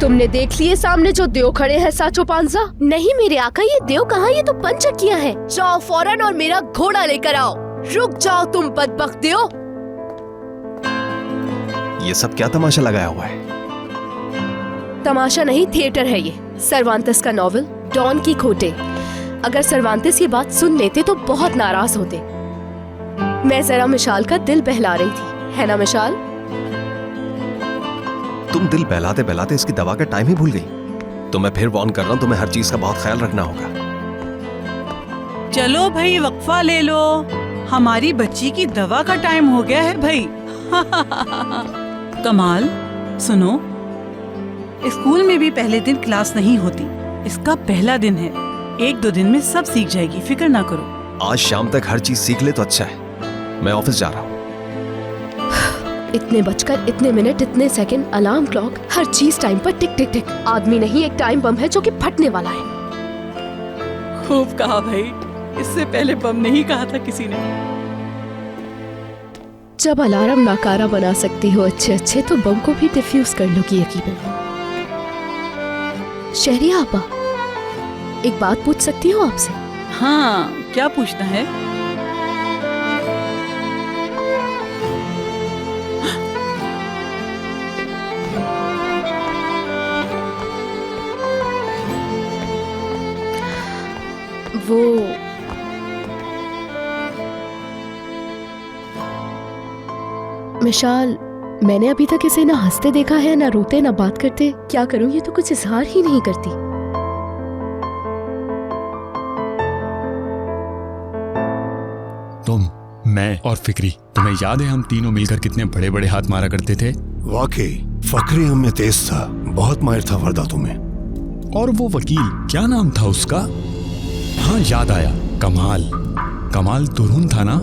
तुमने देख लिए सामने जो देव खड़े हैं साचो पांजा? नहीं मेरे आका, ये देव कहाँ, ये तो पंचकिया है। जाओ फौरन और मेरा घोड़ा लेकर आओ। रुक जाओ तुम बदबख्त देव। ये सब क्या तमाशा लगाया हुआ है? तमाशा नहीं, थिएटर है ये। सर्वांतिस का नॉवेल डॉन की खोटे। अगर सर्वांतिस ये बात सुन लेते तो बहुत नाराज होते। मैं जरा मिशाल का दिल बहला रही थी, है ना मिशाल? तुम दिल बहलाते बहलाते इसकी दवा का टाइम ही भूल गई। तो मैं फिर वार्न कर रहा हूँ, तुम्हें हर चीज का बहुत ख्याल रखना होगा। चलो भाई वक्फा ले लो, हमारी बच्ची की दवा का टाइम हो गया है भाई। कमाल सुनो, स्कूल में भी पहले दिन क्लास नहीं होती, इसका पहला दिन है। 1-2 दिन में सब सीख जाएगी, फिक्र ना करो। आज शाम तक हर चीज सीख ले तो अच्छा है। मैं ऑफिस जा रहा हूँ। इतने बजकर इतने मिनट इतने सेकंड, अलार्म क्लॉक, हर चीज टाइम पर टिक टिक टिक। आदमी नहीं, एक टाइम बम है जो कि फटने वाला है। खूब कहा भाई, इससे पहले बम नहीं कहा था किसी ने। जब अलार्म नाकारा बना सकती हो अच्छे अच्छे, तो बम को भी डिफ्यूज कर लोगी यकीनन। शहरिया आपा, एक बात पूछ सकती हो आपसे? हाँ, क्या पूछना है? वो मिशाल, मैंने अभी तक इसे ना हंसते देखा है, ना रोते, ना बात करते। क्या करूं, ये तो कुछ इजहार ही नहीं करती। तुम, मैं और फिक्री, तुम्हें याद है हम तीनों मिलकर कितने बड़े बड़े हाथ मारा करते थे? वाकई फकरी हम में तेज था, बहुत माहिर था वारदातों में। और वो वकील, क्या नाम था उसका? हाँ याद आया, कमाल। कमाल तुरुन था ना?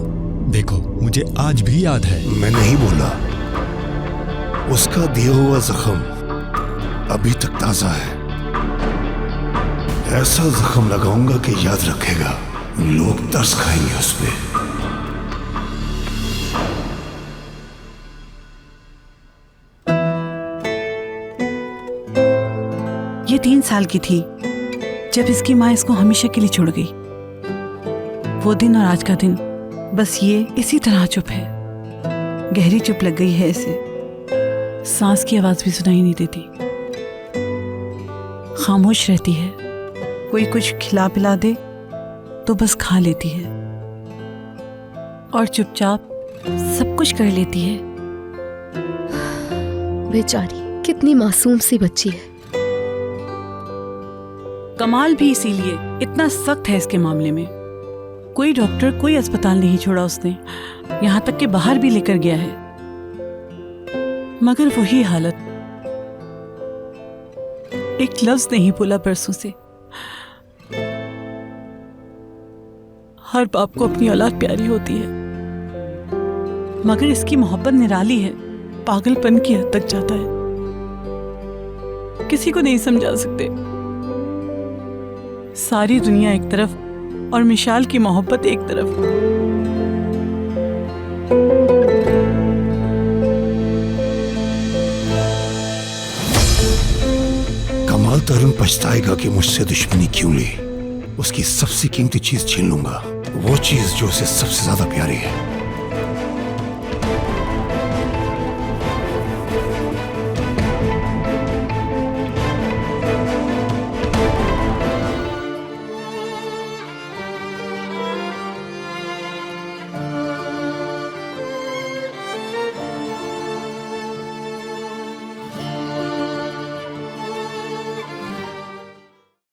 देखो मुझे आज भी याद है। मैं नहीं बोला, उसका दिया हुआ जख्म अभी तक ताजा है। ऐसा जख्म लगाऊंगा कि याद रखेगा, लोग तरस खाएंगे उस पे। ये 3 साल की थी जब इसकी माँ इसको हमेशा के लिए छोड़ गई। वो दिन और आज का दिन बस ये इसी तरह चुप है। गहरी चुप लग गई है इसे, सांस की आवाज भी सुनाई नहीं देती। खामोश रहती है, कोई कुछ खिला पिला दे तो बस खा लेती है और चुपचाप सब कुछ कर लेती है। बेचारी, कितनी मासूम सी बच्ची है। कमाल भी इसीलिए इतना सख्त है इसके मामले में। कोई डॉक्टर, कोई अस्पताल नहीं छोड़ा उसने, यहाँ तक कि बाहर भी लेकर गया है, मगर वही हालत। एक लफ्ज नहीं बोला परसों से। हर बाप को अपनी औलाद प्यारी होती है, मगर इसकी मोहब्बत निराली है, पागलपन की हद तक जाता है। किसी को नहीं समझा सकते। सारी दुनिया एक तरफ और मिशाल की मोहब्बत एक तरफ। कमाल तरुण पछताएगा कि मुझसे दुश्मनी क्यों ली। उसकी सबसे कीमती चीज छीन लूंगा, वो चीज जो उसे सबसे ज्यादा प्यारी है।